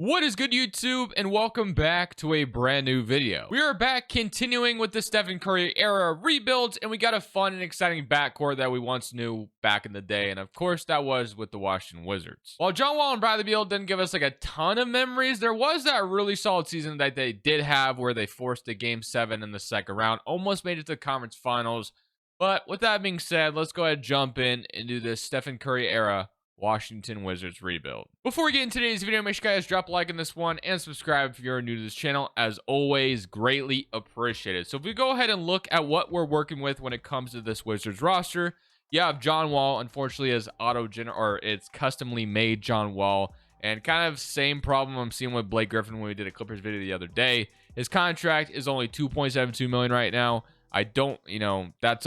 What is good, YouTube, and welcome back to a brand new video. We are back continuing with the Stephen Curry era rebuilds, and we got a fun and exciting backcourt that we once knew back in the day, and of course that was with the Washington Wizards. While John Wall and Bradley Beal didn't give us like a ton of memories, there was that really solid season that they did have where they forced a Game 7 in the second round, almost made it to the conference finals. But with that being said, let's go ahead and jump in and do this Stephen Curry era Washington Wizards rebuild. Before we get into today's video, make sure you guys drop a like on this one and subscribe if you're new to this channel. As always, greatly appreciated. So if we go ahead and look at what we're working with when it comes to this Wizards roster, you have John Wall, unfortunately, as it's customly made John Wall, and kind of same problem I'm seeing with Blake Griffin when we did a Clippers video the other day. His contract is only $2.72 million right now. I don't think that's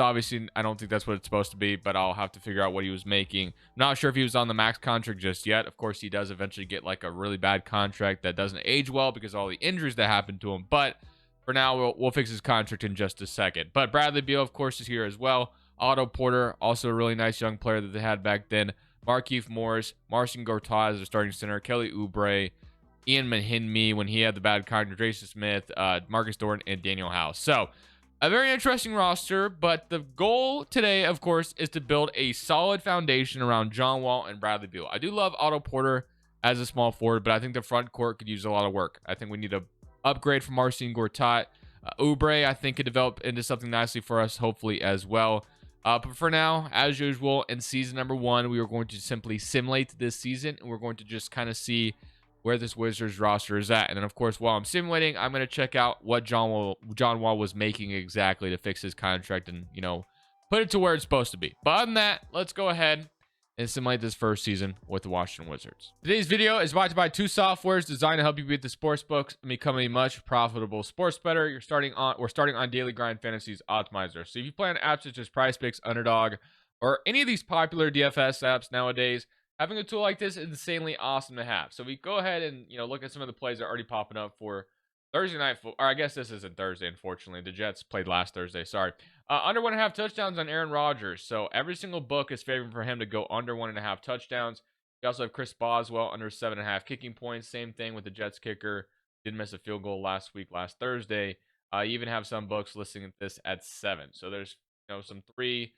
what it's supposed to be, but I'll have to figure out what he was making. I'm not sure if he was on the max contract just yet. Of course, he does eventually get like a really bad contract that doesn't age well because of all the injuries that happened to him. But for now, we'll fix his contract in just a second. But Bradley Beal, of course, is here as well. Otto Porter, also a really nice young player that they had back then. Markieff Morris, Marcin Gortat as their starting center, Kelly Oubre, Ian Mahinmi when he had the bad contract, Jason Smith, Marcus Thornton, and Daniel House. So a very interesting roster, but the goal today, of course, is to build a solid foundation around John Wall and Bradley Beal. I do love Otto Porter as a small forward, but I think the front court could use a lot of work. I think we need to upgrade from Marcin Gortat. Oubre, I think, could develop into something nicely for us, hopefully, as well. But for now, as usual, in season number 1, we are going to simply simulate this season, and we're going to just kind of see where this Wizards roster is at. And then, of course, while I'm simulating, I'm going to check out what John Wall was making exactly to fix his contract and, put it to where it's supposed to be. But other than that, let's go ahead and simulate this first season with the Washington Wizards. Today's video is brought to you by two softwares designed to help you beat the sports books and become a much profitable sports bettor. We're starting on Daily Grind Fantasy's Optimizer. So if you play on apps such as PrizePicks, Underdog, or any of these popular DFS apps nowadays, having a tool like this is insanely awesome to have. So we go ahead and look at some of the plays that are already popping up for Thursday night. Or I guess this isn't Thursday, unfortunately. The Jets played last Thursday. Sorry. Under 1.5 touchdowns on Aaron Rodgers. So every single book is favoring for him to go under 1.5 touchdowns. You also have Chris Boswell under 7.5 kicking points. Same thing with the Jets kicker. Did miss a field goal last Thursday. You even have some books listing this at 7. So there's some 3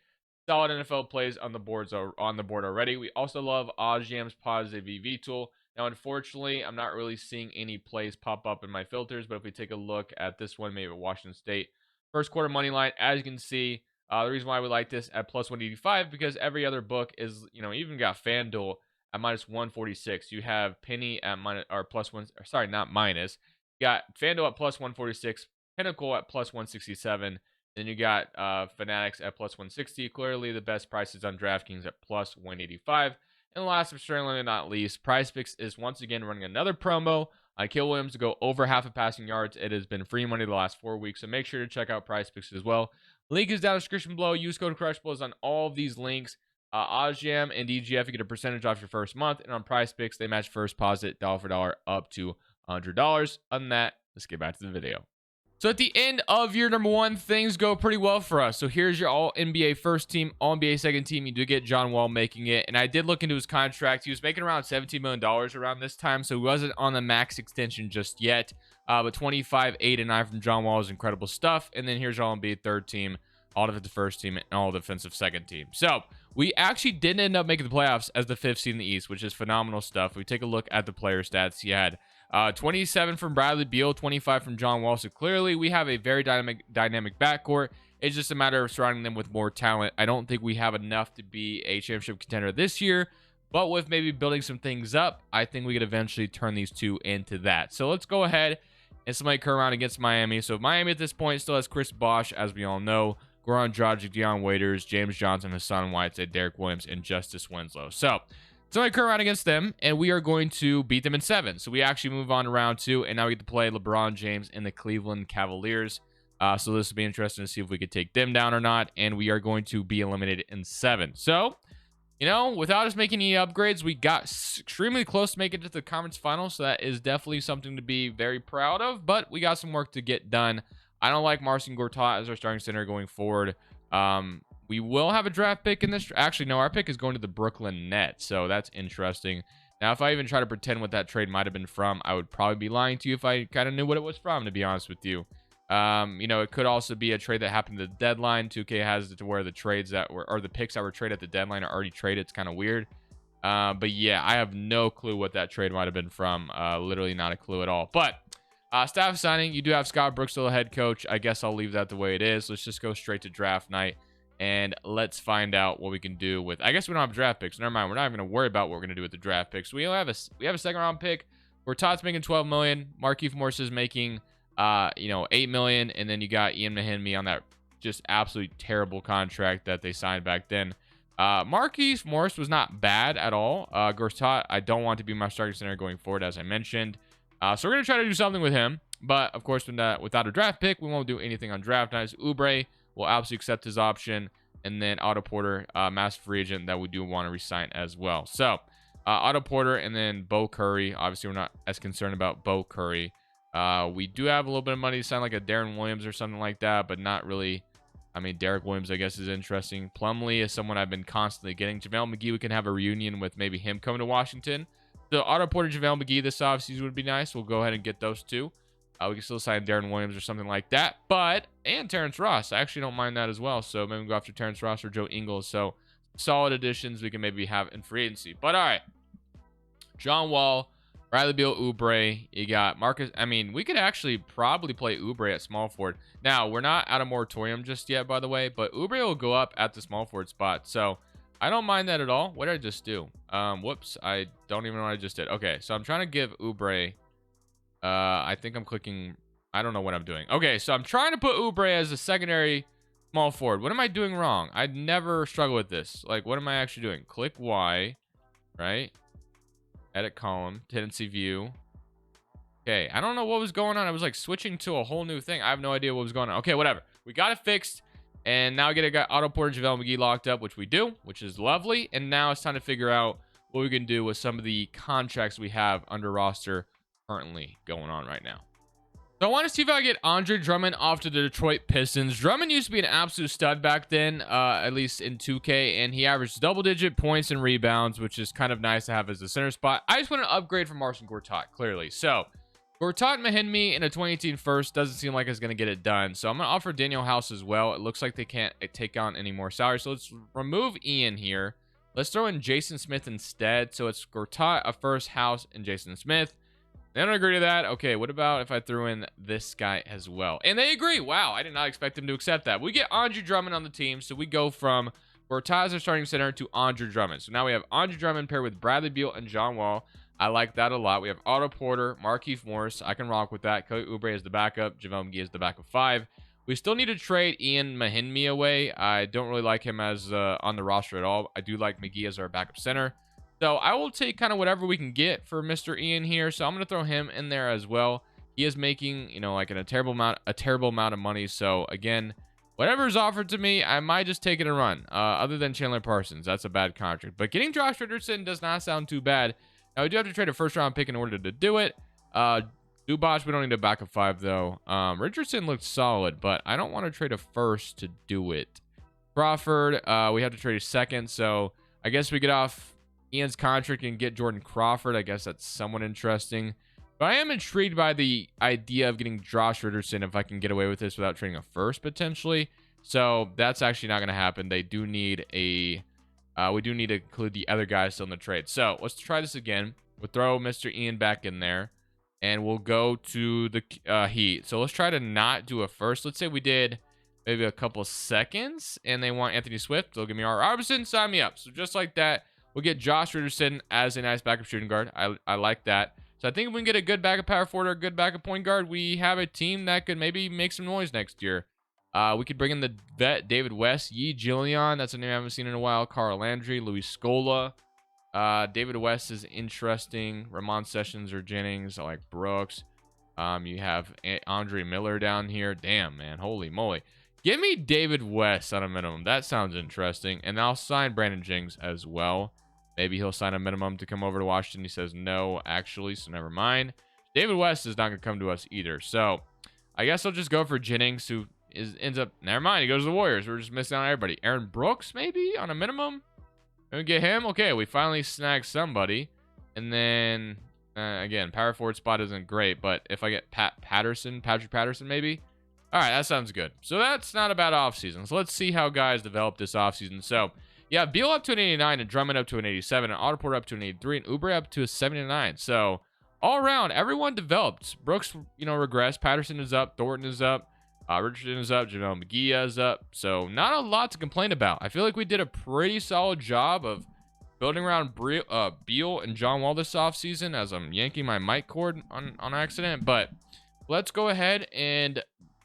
solid NFL plays on the board already. We also love OddsJam's positive EV tool. Now, unfortunately, I'm not really seeing any plays pop up in my filters, but if we take a look at this one, maybe at Washington State, first quarter money line, as you can see, the reason why we like this at plus 185 because every other book is, even got FanDuel at minus 146. You have Penny at minus or plus one. Sorry, not minus. You got FanDuel at plus 146, Pinnacle at plus 167. Then you got Fanatics at plus 160. Clearly the best prices on DraftKings at plus 185. And last but certainly not least, PrizePicks is once again running another promo on Kill Williams to go over half of passing yards. It has been free money the last 4 weeks, so make sure to check out PrizePicks as well. Link is down in the description below. Use code Crushables on all of these links. OddsJam and DGF, you get a percentage off your first month. And on PrizePicks, they match first deposit dollar for dollar up to $100. Other than that, let's get back to the video. So at the end of year number 1, things go pretty well for us. So here's your all-NBA first team, all-NBA second team. You do get John Wall making it. And I did look into his contract. He was making around $17 million around this time. So he wasn't on the max extension just yet. But 25, 8, and 9 from John Wall is incredible stuff. And then here's your all-NBA third team, all defensive first team, and all defensive second team. So we actually didn't end up making the playoffs as the 5th seed in the East, which is phenomenal stuff. We take a look at the player stats. He had 27 from Bradley Beal, 25 from John Wall. So clearly we have a very dynamic backcourt. It's just a matter of surrounding them with more talent. I don't think we have enough to be a championship contender this year, but with maybe building some things up, I think we could eventually turn these two into that. So let's go ahead and somebody come around against Miami. So Miami at this point still has Chris Bosh, as we all know, Goran Dragic, Deion Waiters, James Johnson, Hassan Whiteside, Derek Williams, and Justice Winslow. So I come around against them, and we are going to beat them in 7. So we actually move on to round 2, and now we get to play LeBron James and the Cleveland Cavaliers. So this will be interesting to see if we could take them down or not, and we are going to be eliminated in 7. So, without us making any upgrades, we got extremely close to making it to the conference finals, so that is definitely something to be very proud of, but we got some work to get done. I don't like Marcin Gortat as our starting center going forward. We will have a draft pick in this. Actually, no, our pick is going to the Brooklyn Nets. So that's interesting. Now, if I even try to pretend what that trade might have been from, I would probably be lying to you if I kind of knew what it was from, to be honest with you. You know, it could also be a trade that happened at the deadline. 2K has it to where the trades that were, or the picks that were traded at the deadline are already traded. It's kind of weird. But yeah, I have no clue what that trade might have been from. Literally not a clue at all. But staff signing, you do have Scott Brooks still head coach. I guess I'll leave that the way it is. Let's just go straight to draft night. And let's find out what we can do with. I guess we don't have draft picks. Never mind. We're not even going to worry about what we're going to do with the draft picks. We have a second round pick. Where Todd's making 12 million. Markieff Morris is making 8 million, and then you got Ian Mahinmi on that just absolutely terrible contract that they signed back then. Markieff Morris was not bad at all. Gortat, I don't want to be my starting center going forward, as I mentioned. So we're gonna try to do something with him, but of course, without a draft pick, we won't do anything on draft nights. Oubre will absolutely accept his option, and then Otto Porter, massive free agent that we do want to resign as well. So Otto Porter and then Bo Curry. Obviously, we're not as concerned about Bo Curry. We do have a little bit of money to sign like a Darren Williams or something like that, but not really. I mean, Derek Williams, I guess, is interesting. Plumlee is someone I've been constantly getting. JaVale McGee, we can have a reunion with maybe him coming to Washington. So Otto Porter, JaVale McGee this offseason would be nice. We'll go ahead and get those two. We can still sign Darren Williams or something like that. And Terrence Ross. I actually don't mind that as well. So maybe we go after Terrence Ross or Joe Ingles. So solid additions we can maybe have in free agency. But all right. John Wall, Bradley Beal, Oubre. You got Marcus. I mean, we could actually probably play Oubre at small forward. Now, we're not out of moratorium just yet, by the way. But Oubre will go up at the small forward spot. So I don't mind that at all. What did I just do? Whoops. I don't even know what I just did. Okay, so I'm trying to give Oubre. I think I'm clicking. I don't know what I'm doing. Okay, so I'm trying to put Oubre as a secondary small forward. What am I doing wrong? I'd never struggle with this. Like, what am I actually doing? Click Y, right? Edit column, tendency view. Okay, I don't know what was going on. I was like switching to a whole new thing. I have no idea what was going on. Okay, whatever. We got it fixed. And now we get a guy, Otto Porter, JaVale McGee locked up, which we do, which is lovely. And now it's time to figure out what we can do with some of the contracts we have under roster currently going on right now. So I want to see if I get Andre Drummond off to the Detroit Pistons. Drummond used to be an absolute stud back then, at least in 2K, and he averaged double-digit points and rebounds, which is kind of nice to have as a center spot. I just want to upgrade from Marcin Gortat, clearly. So Gortat Mahinmi in a 2018 first doesn't seem like it's going to get it done. So I'm going to offer Daniel House as well. It looks like they can't take on any more salary. So let's remove Ian here. Let's throw in Jason Smith instead. So it's Gortat, a first, House, and Jason Smith. They don't agree to that. Okay, what about if I threw in this guy as well? And they agree. Wow, I did not expect them to accept that. We get Andre Drummond on the team, so we go from Gortat as our starting center to Andre Drummond. So now we have Andre Drummond paired with Bradley Beal and John Wall. I like that a lot. We have Otto Porter, Markieff Morris. I can rock with that. Kelly Oubre is the backup. JaVale McGee is the backup 5. We still need to trade Ian Mahinmi away. I don't really like him as on the roster at all. I do like McGee as our backup center. So I will take kind of whatever we can get for Mr. Ian here. So I'm going to throw him in there as well. He is making, you know, like a terrible amount of money. So again, whatever is offered to me, I might just take it and run. Other than Chandler Parsons, that's a bad contract. But getting Josh Richardson does not sound too bad. Now we do have to trade a first round pick in order to do it. Zubac, we don't need a backup 5 though. Richardson looks solid, but I don't want to trade a first to do it. Crawford, we have to trade a second. So I guess we get off Ian's contract and get Jordan Crawford. I guess that's somewhat interesting. But I am intrigued by the idea of getting Josh Richardson if I can get away with this without trading a first potentially. So that's actually not going to happen. They do need a... we do need to include the other guys still in the trade. So let's try this again. We'll throw Mr. Ian back in there. And we'll go to the Heat. So let's try to not do a first. Let's say we did maybe a couple seconds. And they want Anthony Swift. They'll give me R. Robertson. Sign me up. So just like that, we'll get Josh Richardson as a nice backup shooting guard. I like that. So I think if we can get a good backup power forward or a good backup point guard, we have a team that could maybe make some noise next year. We could bring in the vet, David West, Yi Jillian. That's a name I haven't seen in a while. Carl Landry, Luis Scola. David West is interesting. Ramon Sessions or Jennings. I like Brooks. You have Andre Miller down here. Damn, man. Holy moly. Give me David West on a minimum. That sounds interesting. And I'll sign Brandon Jennings as well. Maybe he'll sign a minimum to come over to Washington. He says no, actually, so never mind. David West is not going to come to us either. So I guess I'll just go for Jennings, who ends up... Never mind, he goes to the Warriors. We're just missing out on everybody. Aaron Brooks, maybe, on a minimum? We get him? Okay, we finally snagged somebody. And then, again, power forward spot isn't great, but if I get Patrick Patterson, maybe. All right, that sounds good. So that's not a bad offseason. So let's see how guys develop this offseason. So, yeah, Beal up to an 89 and Drummond up to an 87 and Otto Porter up to an 83 and Oubre up to a 79. So, all around, everyone developed. Brooks, regressed. Patterson is up. Thornton is up. Richardson is up. JaVale McGee is up. So, not a lot to complain about. I feel like we did a pretty solid job of building around Beal and John Wall this offseason as I'm yanking my mic cord on accident. But let's go ahead and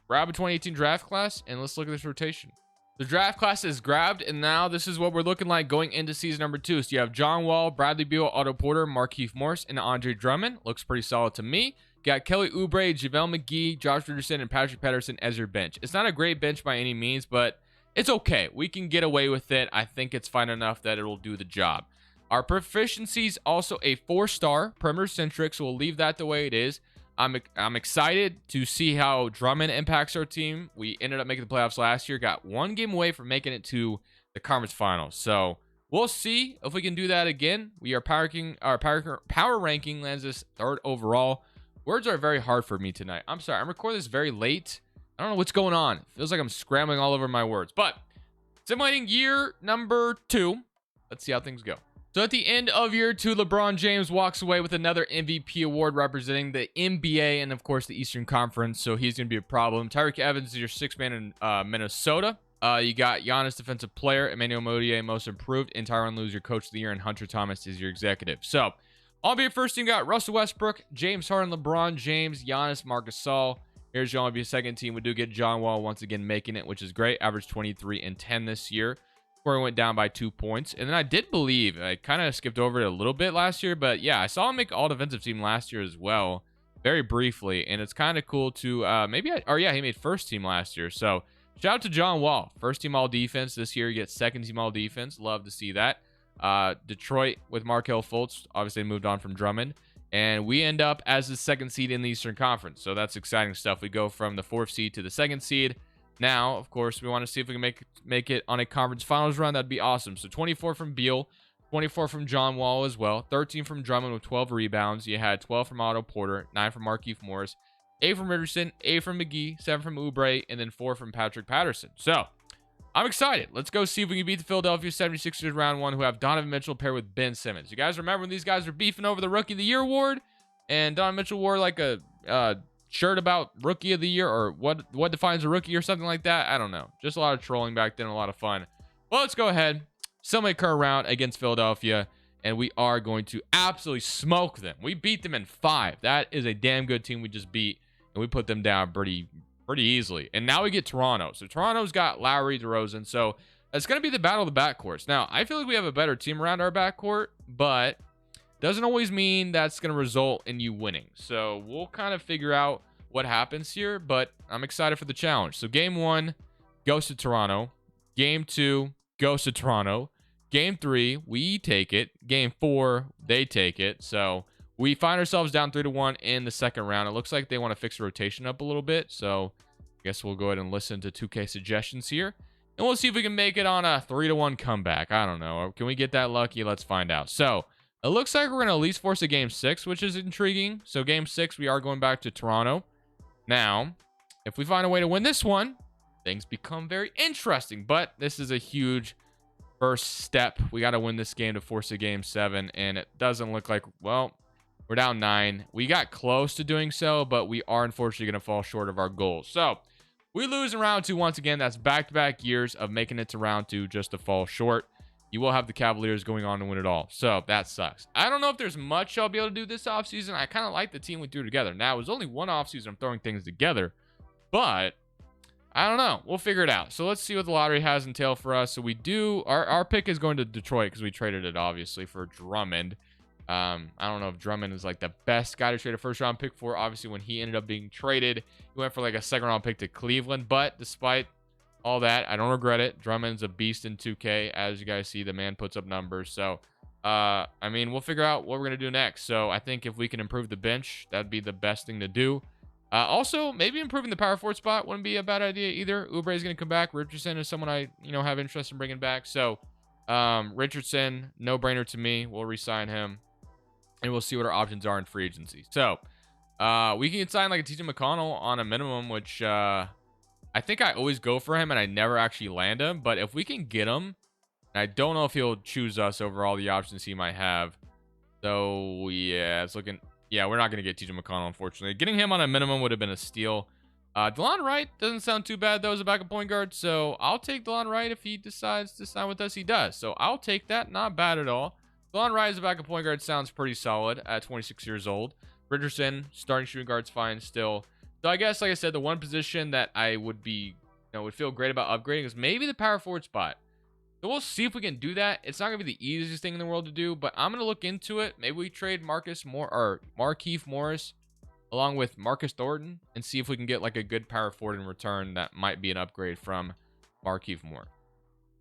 grab a 2018 draft class, and let's look at this rotation. The draft class is grabbed, and now this is what we're looking like going into season number 2. So you have John Wall, Bradley Beal, Otto Porter, Markieff Morris, and Andre Drummond. Looks pretty solid to me. Got Kelly Oubre, JaVale McGee, Josh Richardson, and Patrick Patterson as your bench. It's not a great bench by any means, but it's okay. We can get away with it. I think it's fine enough that it will do the job. Our proficiency's also a 4-star, perimeter-centric, so we'll leave that the way it is. I'm excited to see how Drummond impacts our team. We ended up making the playoffs last year, got one game away from making it to the conference finals. So we'll see if we can do that again. We are power ranking lands us 3rd overall. Words are very hard for me tonight. I'm sorry. I'm recording this very late. I don't know what's going on. It feels like I'm scrambling all over my words. But simulating year number 2. Let's see how things go. So at the end of year 2, LeBron James walks away with another MVP award representing the NBA and, of course, the Eastern Conference. So he's going to be a problem. Tyreke Evans is your 6th man in Minnesota. You got Giannis Defensive Player, Emmanuel Mudiay Most Improved, and Tyronn Lue your Coach of the Year, and Hunter Thomas is your executive. So NBA first team got Russell Westbrook, James Harden, LeBron James, Giannis, Marc Gasol. Here's your NBA second team. We do get John Wall once again making it, which is great. Averaged 23 and 10 this year. Scoring went down by 2 points. And then I did believe, I kind of skipped over it a little bit last year, but yeah, I saw him make all defensive team last year as well, very briefly. And it's kind of cool to he made first team last year. So shout out to John Wall, first team all defense this year. He gets second team all defense. Love to see that. Detroit with Markelle Fultz obviously moved on from Drummond, and we end up as the 2nd seed in the Eastern Conference. So that's exciting stuff. We go from the 4th seed to the 2nd seed. Now, of course, we want to see if we can make it on a conference finals run. That'd be awesome. So 24 from Beal, 24 from John Wall as well, 13 from Drummond with 12 rebounds. You had 12 from Otto Porter, 9 from Markieff Morris, 8 from Richardson, 8 from McGee, 7 from Oubre, and then 4 from Patrick Patterson. So I'm excited. Let's go see if we can beat the Philadelphia 76ers round 1, who have Donovan Mitchell paired with Ben Simmons. You guys remember when these guys were beefing over the Rookie of the Year award, and Donovan Mitchell wore like a shirt about Rookie of the Year, or what defines a rookie or something like that? I don't know. Just a lot of trolling back then, a lot of fun. Well, let's go ahead. Simulate current round against Philadelphia, and we are going to absolutely smoke them. We beat them in 5. That is a damn good team we just beat, and we put them down pretty easily. And now we get Toronto. So Toronto's got Lowry, DeRozan. So it's going to be the battle of the backcourts. Now, I feel like we have a better team around our backcourt, but doesn't always mean that's going to result in you winning. So we'll kind of figure out what happens here, but I'm excited for the challenge. So game 1 goes to Toronto. Game 2 goes to Toronto. Game 3, we take it. Game 4, they take it. So we find ourselves down 3-1 in the 2nd round. It looks like they want to fix the rotation up a little bit. So I guess we'll go ahead and listen to 2K suggestions here. And we'll see if we can make it on a 3-1 comeback. I don't know. Can we get that lucky? Let's find out. So it looks like we're going to at least force a game 6, which is intriguing. So game 6, we are going back to Toronto. Now, if we find a way to win this one, things become very interesting. But this is a huge first step. We got to win this game to force a game 7. And it doesn't look like, well, we're down 9. We got close to doing so, but we are unfortunately going to fall short of our goals. So we lose in round 2 once again. That's back-to-back years of making it to round 2 just to fall short. You will have the Cavaliers going on to win it all. So that sucks. I don't know if there's much I'll be able to do this offseason. I kind of like the team we threw together. Now, it was only one offseason I'm throwing things together, but I don't know. We'll figure it out. So let's see what the lottery has in tail for us. So we do, our pick is going to Detroit because we traded it, obviously, for Drummond. I don't know if Drummond is like the best guy to trade a first round pick for. Obviously, when he ended up being traded, he went for like a 2nd round pick to Cleveland. But despite all that, I don't regret it. Drummond's a beast in 2K. As you guys see, the man puts up numbers. So, I mean, we'll figure out what we're going to do next. So I think if we can improve the bench, that'd be the best thing to do. Also, maybe improving the power forward spot wouldn't be a bad idea either. Oubre is going to come back. Richardson is someone I, have interest in bringing back. So, Richardson, no-brainer to me. We'll re-sign him. and we'll see what our options are in free agency. So we can sign like a TJ McConnell on a minimum, which I think I always go for him and I never actually land him. But if we can get him, I don't know if he'll choose us over all the options he might have. So yeah, it's looking, yeah, we're not going to get TJ McConnell, unfortunately. Getting him on a minimum would have been a steal. DeLon Wright doesn't sound too bad though as a backup point guard. So I'll take DeLon Wright if he decides to sign with us. He does. So I'll take that. Not bad at all. DeLon Wright as a backup point guard sounds pretty solid at 26 years old. Richardson, starting shooting guard's fine still. So I guess, like I said, the one position that I would be, would feel great about upgrading is maybe the power forward spot. So we'll see if we can do that. It's not going to be the easiest thing in the world to do, but I'm going to look into it. Maybe we trade Markieff Morris along with Marcus Thornton and see if we can get like a good power forward in return that might be an upgrade from Markieff Morris.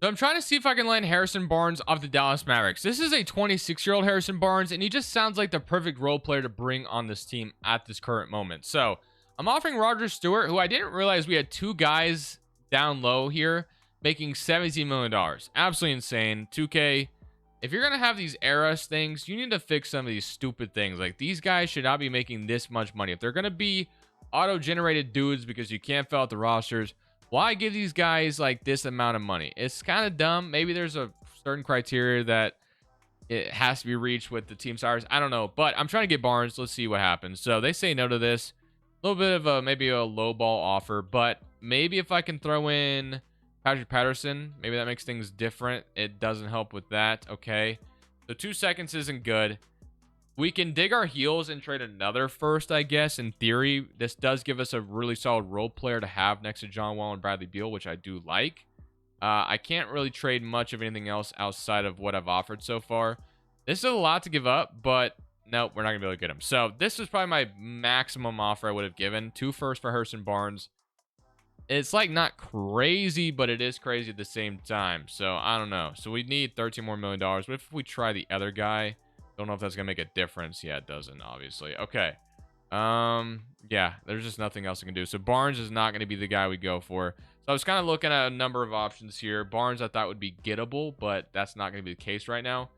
So I'm trying to see if I can land Harrison Barnes off the Dallas Mavericks. This is a 26-year-old Harrison Barnes, and he just sounds like the perfect role player to bring on this team at this current moment. So I'm offering Roger Stewart, who I didn't realize we had two guys down low here making $17 million. Absolutely insane. 2K, if you're going to have these MyEras things, you need to fix some of these stupid things. Like, these guys should not be making this much money. If they're going to be auto-generated dudes because you can't fill out the rosters, why give these guys like this amount of money? It's kind of dumb. Maybe there's a certain criteria that it has to be reached with the team stars. I don't know, but I'm trying to get Barnes. Let's see what happens. So they say no to this. A little bit of maybe a low ball offer, but maybe if I can throw in Patrick Patterson, maybe that makes things different. It doesn't help with that. Okay, so 2 seconds isn't good. We can dig our heels and trade another first, I guess. In theory, this does give us a really solid role player to have next to John Wall and Bradley Beal, which I do like. I can't really trade much of anything else outside of what I've offered so far. This is a lot to give up, but nope, we're not going to be able to get him. So this is probably my maximum offer I would have given. 2 firsts for Harrison Barnes. It's like not crazy, but it is crazy at the same time. So I don't know. So we need $13 more million. What if we try the other guy? Don't know if that's gonna make a difference. Yeah, it doesn't, obviously. Okay. Yeah, there's just nothing else I can do. So Barnes is not gonna be the guy we go for. So I was kind of looking at a number of options here. Barnes I thought would be gettable, but that's not gonna be the case right now.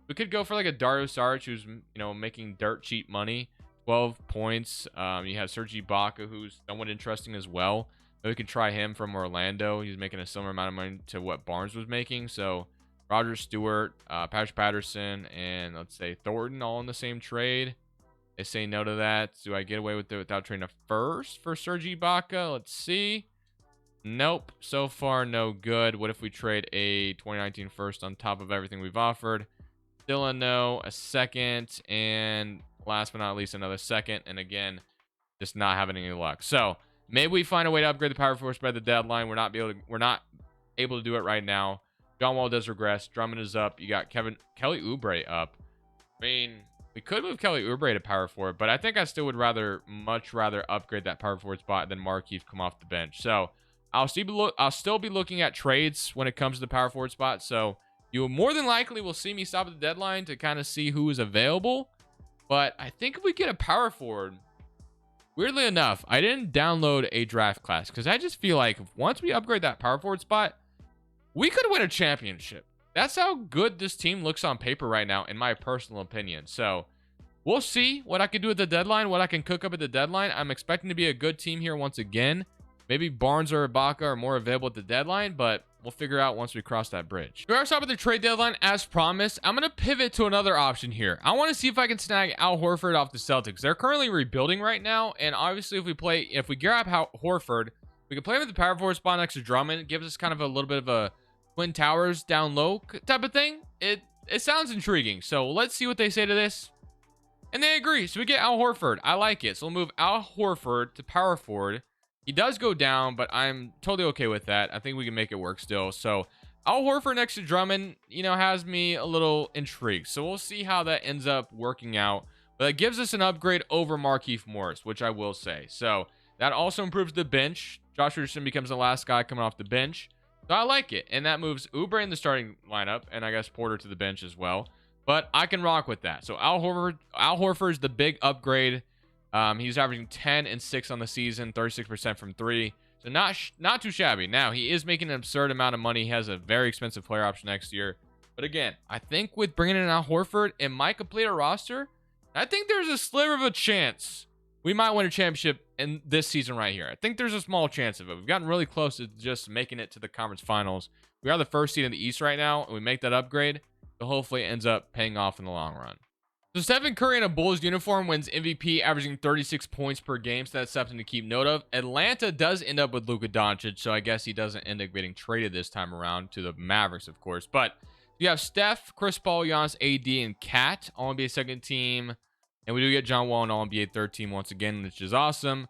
We could go for like a Dario Saric, who's making dirt cheap money, 12 points. You have Serge Ibaka, who's somewhat interesting as well. Maybe we could try him from Orlando. He's making a similar amount of money to what Barnes was making. So Roger Stewart, Patrick Patterson, and let's say Thornton all in the same trade. They say no to that. Do I get away with it without trading a first for Serge Ibaka? Let's see. Nope. So far, no good. What if we trade a 2019 first on top of everything we've offered? Still a no, a second, and last but not least, another second. And again, just not having any luck. So maybe we find a way to upgrade the power force by the deadline. We're not able to do it right now. John Wall does regress. Drummond is up. You got Kelly Oubre up. I mean, we could move Kelly Oubre to power forward, but I think I still would much rather upgrade that power forward spot than Markieff come off the bench. So I'll still be looking at trades when it comes to the power forward spot. So you more than likely will see me stop at the deadline to kind of see who is available. But I think if we get a power forward, weirdly enough, I didn't download a draft class because I just feel like once we upgrade that power forward spot, we could win a championship. That's how good this team looks on paper right now, in my personal opinion. So we'll see what I can do at the deadline, what I can cook up at the deadline. I'm expecting to be a good team here once again. Maybe Barnes or Ibaka are more available at the deadline, but we'll figure out once we cross that bridge. We are stopping at the trade deadline as promised. I'm going to pivot to another option here. I want to see if I can snag Al Horford off the Celtics. They're currently rebuilding right now, and obviously if we grab Horford, we can play him at the power forward spot next to Drummond. It gives us kind of a little bit of a Twin Towers down low type of thing. It sounds intriguing. So let's see what they say to this. And they agree. So we get Al Horford. I like it. So we'll move Al Horford to power forward. He does go down, but I'm totally okay with that. I think we can make it work still. So Al Horford next to Drummond, has me a little intrigued. So we'll see how that ends up working out. But it gives us an upgrade over Markieff Morris, which I will say. So that also improves the bench. Josh Richardson becomes the last guy coming off the bench. So I like it. And that moves Oubre in the starting lineup. And I guess Porter to the bench as well. But I can rock with that. So Al Horford is the big upgrade. He's averaging 10 and 6 on the season, 36% from 3. So not too shabby. Now, he is making an absurd amount of money. He has a very expensive player option next year. But again, I think with bringing in Al Horford, it might complete a roster. I think there's a sliver of a chance we might win a championship in this season right here. I think there's a small chance of it. We've gotten really close to just making it to the conference finals. We are the first seed in the East right now, and we make that upgrade. So hopefully it ends up paying off in the long run. So Stephen Curry in a Bulls uniform wins MVP, averaging 36 points per game. So that's something to keep note of. Atlanta does end up with Luka Doncic, so I guess he doesn't end up getting traded this time around to the Mavericks, of course. But you have Steph, Chris Paul, Giannis, AD, and Cat all NBA second team. And we do get John Wall and All NBA third team once again, which is awesome.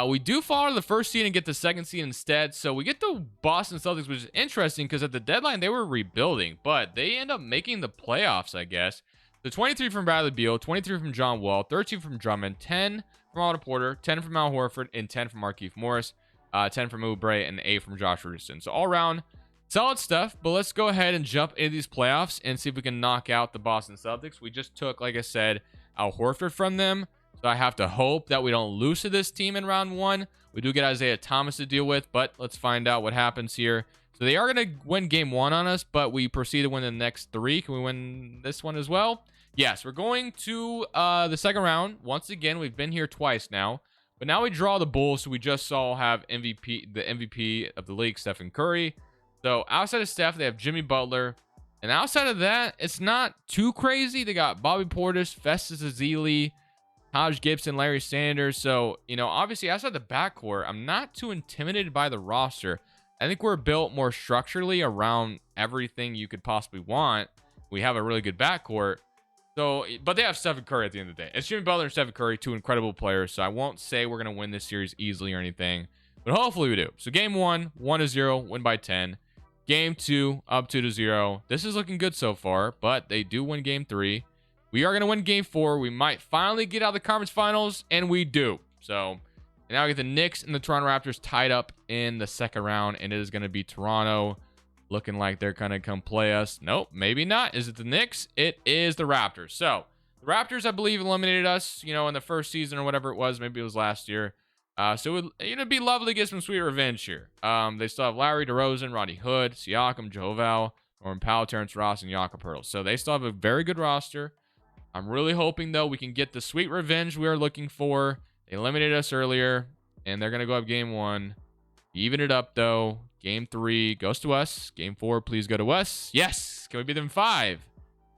We do fall to the first seed and get the second seed instead. So we get the Boston Celtics, which is interesting because at the deadline, they were rebuilding. But they end up making the playoffs, I guess. The 23 from Bradley Beal, 23 from John Wall, 13 from Drummond, 10 from Otto Porter, 10 from Al Horford, and 10 from Markieff Morris, 10 from Oubre, and 8 from Josh Richardson. So all around, solid stuff. But let's go ahead and jump into these playoffs and see if we can knock out the Boston Celtics. We just took, like I said, Al Horford from them. So I have to hope that we don't lose to this team in round one. We do get Isaiah Thomas to deal with, but let's find out what happens here. So they are going to win game one on us, but we proceed to win the next three. Can we win this one as well? Yes, we're going to the second round. Once again, we've been here twice now. But now we draw the Bulls, so we just saw have the MVP of the league, Stephen Curry. So outside of Steph, they have Jimmy Butler. And outside of that, it's not too crazy. They got Bobby Portis, Festus Ezeli, Taj Gibson, Larry Sanders. So, you know, obviously outside the backcourt, I'm not too intimidated by the roster. I think we're built more structurally around everything you could possibly want. We have a really good backcourt. So, but they have Stephen Curry at the end of the day. It's Jimmy Butler and Stephen Curry, two incredible players. So I won't say we're going to win this series easily or anything, but hopefully we do. So game one, 1-0, win by 10. Game two, up 2-0. This is looking good so far, but they do win game three. We are going to win game four. We might finally get out of the conference finals, and we do. So now we get the Knicks and the Toronto Raptors tied up in the second round, and it is going to be Toronto looking like they're going to come play us. Nope, maybe not. Is it the Knicks? It is the Raptors. So the Raptors, I believe, eliminated us, you know, in the first season or whatever it was. Maybe it was last year. So it would, you know, be lovely to get some sweet revenge here. They still have Larry DeRozan, Rodney Hood, Siakam, Joval, Norman Powell, Terrence Ross, and Jakob Poeltl. So they still have a very good roster. I'm really hoping, though, we can get the sweet revenge we are looking for. They eliminated us earlier, and they're going to go up game one. Even it up, though. Game three goes to us. Game four, please go to us. Yes. Can we beat them 5?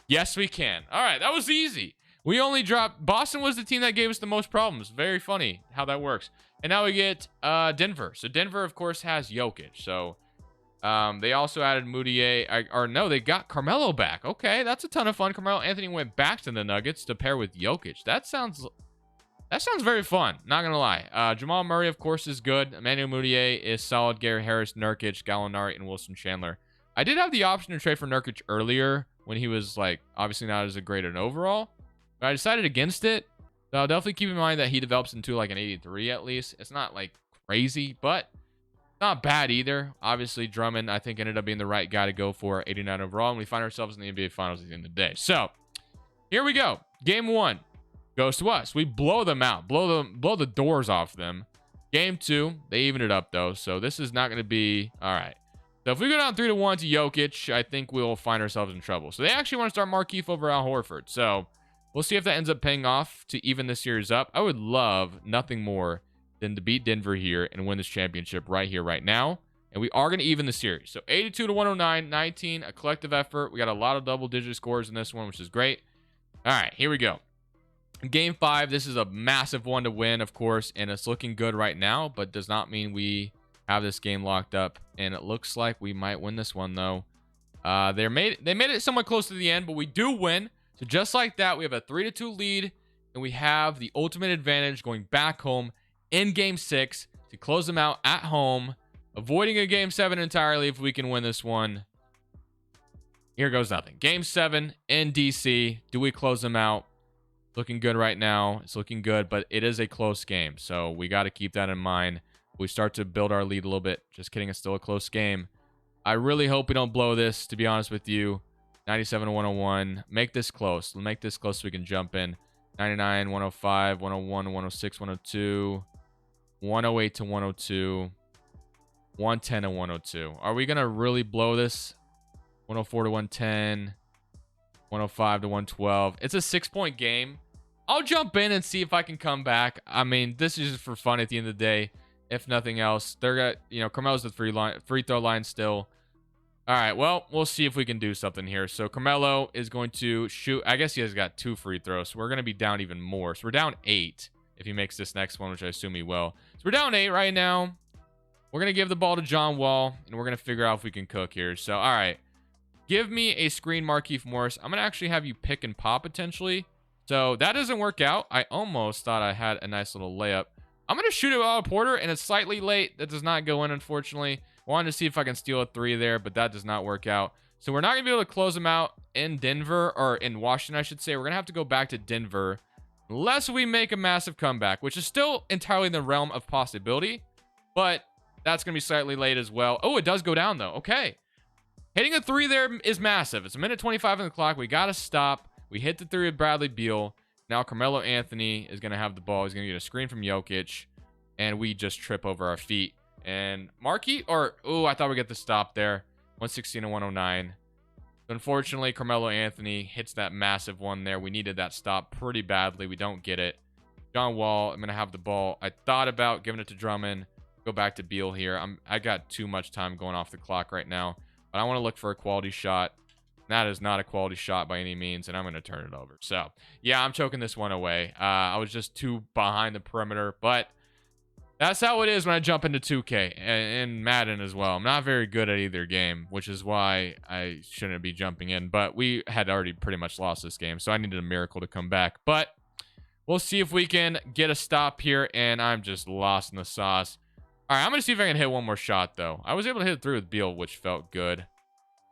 Yes, we can. All right. That was easy. We only dropped. Boston was the team that gave us the most problems. Very funny how that works. And now we get Denver. So Denver, of course, has Jokic. So they also added Moutier. Or no, they got Carmelo back. Okay, that's a ton of fun. Carmelo Anthony went back to the Nuggets to pair with Jokic. That sounds very fun. Not going to lie. Jamal Murray, of course, is good. Emmanuel Moutier is solid. Gary Harris, Nurkic, Gallinari, and Wilson Chandler. I did have the option to trade for Nurkic earlier when he was, like, obviously not as a great an overall. But I decided against it. So I'll definitely keep in mind that he develops into, like, an 83 at least. It's not, like, crazy, but not bad either. Obviously, Drummond, I think, ended up being the right guy to go for 89 overall. And we find ourselves in the NBA Finals at the end of the day. So, here we go. Game one goes to us. We blow them out. Blow the doors off them. Game two, they even it up, though. So, this is not going to be... All right. So, if we go down 3-1 to Jokic, I think we'll find ourselves in trouble. So, they actually want to start Markieff over Al Horford. So, we'll see if that ends up paying off to even this series up. I would love nothing more than to beat Denver here and win this championship right here, right now. And we are going to even the series. So 82 to 109, 19, a collective effort. We got a lot of double-digit scores in this one, which is great. All right, here we go. Game 5, this is a massive one to win, of course, and it's looking good right now, but does not mean we have this game locked up. And it looks like we might win this one, though. They made it somewhat close to the end, but we do win. So just like that, we have a 3-2 lead, and we have the ultimate advantage going back home in Game 6 to close them out at home, avoiding a Game 7 entirely if we can win this one. Here goes nothing. Game 7 in DC. Do we close them out? Looking good right now. It's looking good, but it is a close game, so we got to keep that in mind. We start to build our lead a little bit. Just kidding, it's still a close game. I really hope we don't blow this, to be honest with you. 97 to 101. Make this close. Make this close so we can jump in. 99, 105, 101, 106, 102. 108 to 102. 110 to 102. Are we going to really blow this? 104 to 110. 105 to 112. It's a 6-point game. I'll jump in and see if I can come back. I mean, this is just for fun at the end of the day, if nothing else. They're got, Carmelo's the free throw line still. All right, well, we'll see if we can do something here. So Carmelo is going to shoot. I guess he has got 2 free throws, so we're going to be down even more. So we're down 8 if he makes this next one, which I assume he will. So we're down 8 right now. We're going to give the ball to John Wall, and we're going to figure out if we can cook here. So, all right. Give me a screen, Markieff Morris. I'm going to actually have you pick and pop potentially. So that doesn't work out. I almost thought I had a nice little layup. I'm going to shoot it out of Porter, and it's slightly late. That does not go in, unfortunately. Wanted to see if I can steal a 3 there, but that does not work out. So we're not going to be able to close them out in Denver, or in Washington, I should say. We're going to have to go back to Denver unless we make a massive comeback, which is still entirely in the realm of possibility, but that's going to be slightly late as well. Oh, it does go down, though. Okay. Hitting a 3 there is massive. It's a minute 25 on the clock. We got to stop. We hit the 3 with Bradley Beal. Now Carmelo Anthony is going to have the ball. He's going to get a screen from Jokic, and we just trip over our feet. And Markey, I thought we get the stop there. 116 and 109. Unfortunately, Carmelo Anthony hits that massive one there. We needed that stop pretty badly. We don't get it. John Wall, I'm going to have the ball. I thought about giving it to Drummond. Go back to Beal here. I got too much time going off the clock right now. But I want to look for a quality shot. That is not a quality shot by any means, and I'm going to turn it over. So, yeah, I'm choking this one away. I was just too behind the perimeter, but that's how it is when I jump into 2K and Madden as well. I'm not very good at either game, which is why I shouldn't be jumping in. But we had already pretty much lost this game, so I needed a miracle to come back. But we'll see if we can get a stop here, and I'm just lost in the sauce. All right, I'm going to see if I can hit one more shot, though. I was able to hit it through with Beal, which felt good.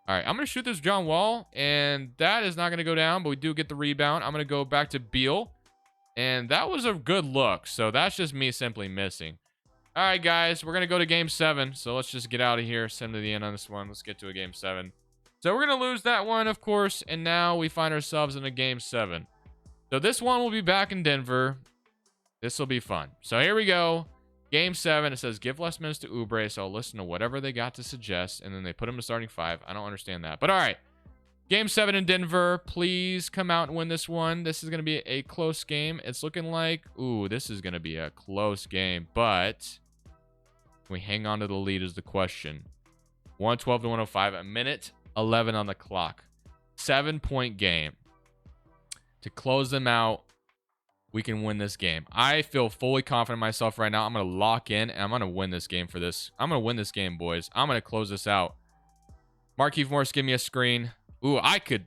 All right, I'm going to shoot this John Wall, and that is not going to go down, but we do get the rebound. I'm going to go back to Beal, and that was a good look, so that's just me simply missing. All right, guys, we're going to go to Game 7, so let's just get out of here, send to the end on this one. Let's get to a Game 7. So we're going to lose that one, of course, and now we find ourselves in a Game 7. So this one will be back in Denver. This will be fun. So here we go. Game 7, it says give less minutes to Oubre, so I'll listen to whatever they got to suggest, and then they put him to starting 5. I don't understand that. But all right, Game 7 in Denver. Please come out and win this one. This is going to be a close game. It's looking like, this is going to be a close game, but can we hang on to the lead is the question. 112 to 105, a minute 11 on the clock. 7-point game. To close them out, we can win this game. I feel fully confident in myself right now. I'm going to lock in, and I'm going to win this game for this. I'm going to win this game, boys. I'm going to close this out. Markieff Morris, give me a screen. I could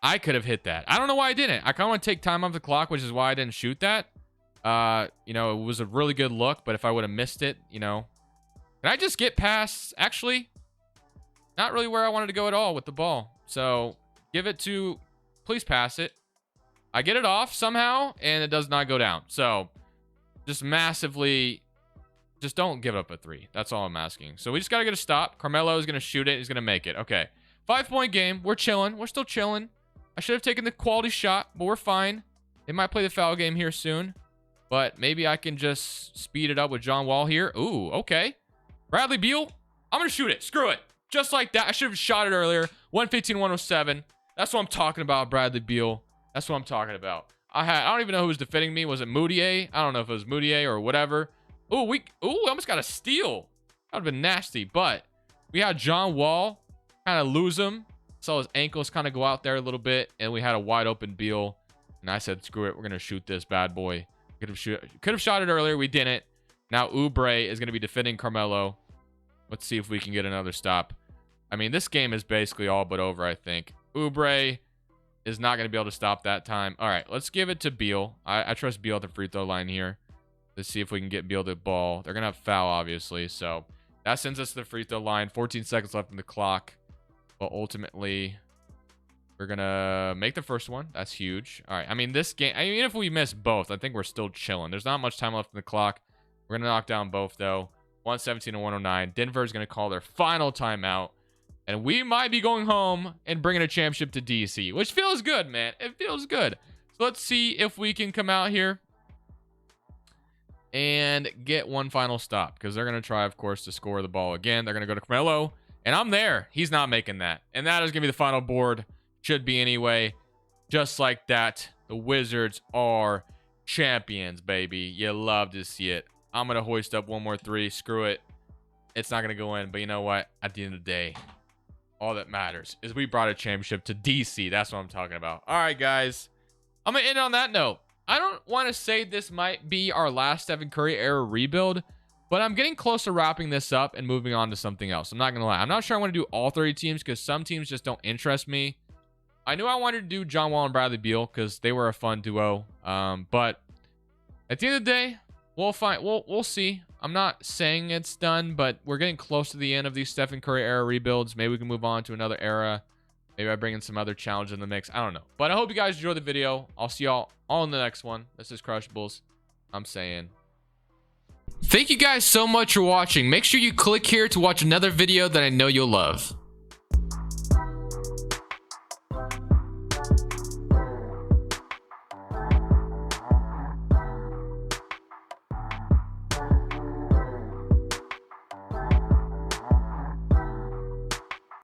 have hit that. I don't know why I didn't. I kind of want to take time off the clock, which is why I didn't shoot that. It was a really good look, but if I would have missed it, Can I just get past? Actually, not really where I wanted to go at all with the ball. So, give it to... Please pass it. I get it off somehow, and it does not go down. So, just massively, just don't give up a 3. That's all I'm asking. So, we just got to get a stop. Carmelo is going to shoot it. He's going to make it. Okay. 5-point game. We're chilling. We're still chilling. I should have taken the quality shot, but we're fine. They might play the foul game here soon. But maybe I can just speed it up with John Wall here. Ooh, okay. Bradley Beal. I'm going to shoot it. Screw it. Just like that. I should have shot it earlier. 115-107. That's what I'm talking about, Bradley Beal. That's what I'm talking about. I don't even know who was defending me. Was it Moutier? I don't know if it was Moutier or whatever. I almost got a steal. That would have been nasty. But we had John Wall kind of lose him. Saw his ankles kind of go out there a little bit. And we had a wide open Beal. And I said, screw it. We're going to shoot this bad boy. Could have shot it earlier. We didn't. Now Oubre is going to be defending Carmelo. Let's see if we can get another stop. I mean, this game is basically all but over, I think. Oubre is not going to be able to stop that time. All right, let's give it to Beal. I trust Beal at the free throw line here. Let's see if we can get Beal the ball. They're going to have foul, obviously. So that sends us to the free throw line. 14 seconds left in the clock. But ultimately, we're going to make the first one. That's huge. All right, I mean, this game, even if we miss both, I think we're still chilling. There's not much time left in the clock. We're going to knock down both, though. 117 and 109. Denver is going to call their final timeout. And we might be going home and bringing a championship to DC, which feels good, man. It feels good. So let's see if we can come out here and get one final stop, because they're going to try, of course, to score the ball again. They're going to go to Carmelo, and I'm there. He's not making that. And that is going to be the final board. Should be anyway. Just like that. The Wizards are champions, baby. You love to see it. I'm going to hoist up one more three. Screw it. It's not going to go in. But you know what? At the end of the day, all that matters is we brought a championship to DC. That's what I'm talking about. All right, guys. I'm going to end on that note. I don't want to say this might be our last Stephen Curry era rebuild, but I'm getting close to wrapping this up and moving on to something else. I'm not going to lie. I'm not sure I want to do all 30 teams because some teams just don't interest me. I knew I wanted to do John Wall and Bradley Beal because they were a fun duo. But at the end of the day, we'll find. We'll see. I'm not saying it's done, but we're getting close to the end of these Stephen Curry era rebuilds. Maybe we can move on to another era. Maybe I bring in some other challenge in the mix. I don't know. But I hope you guys enjoyed the video. I'll see y'all all in the next one. This is Crushables. I'm saying. Thank you guys so much for watching. Make sure you click here to watch another video that I know you'll love.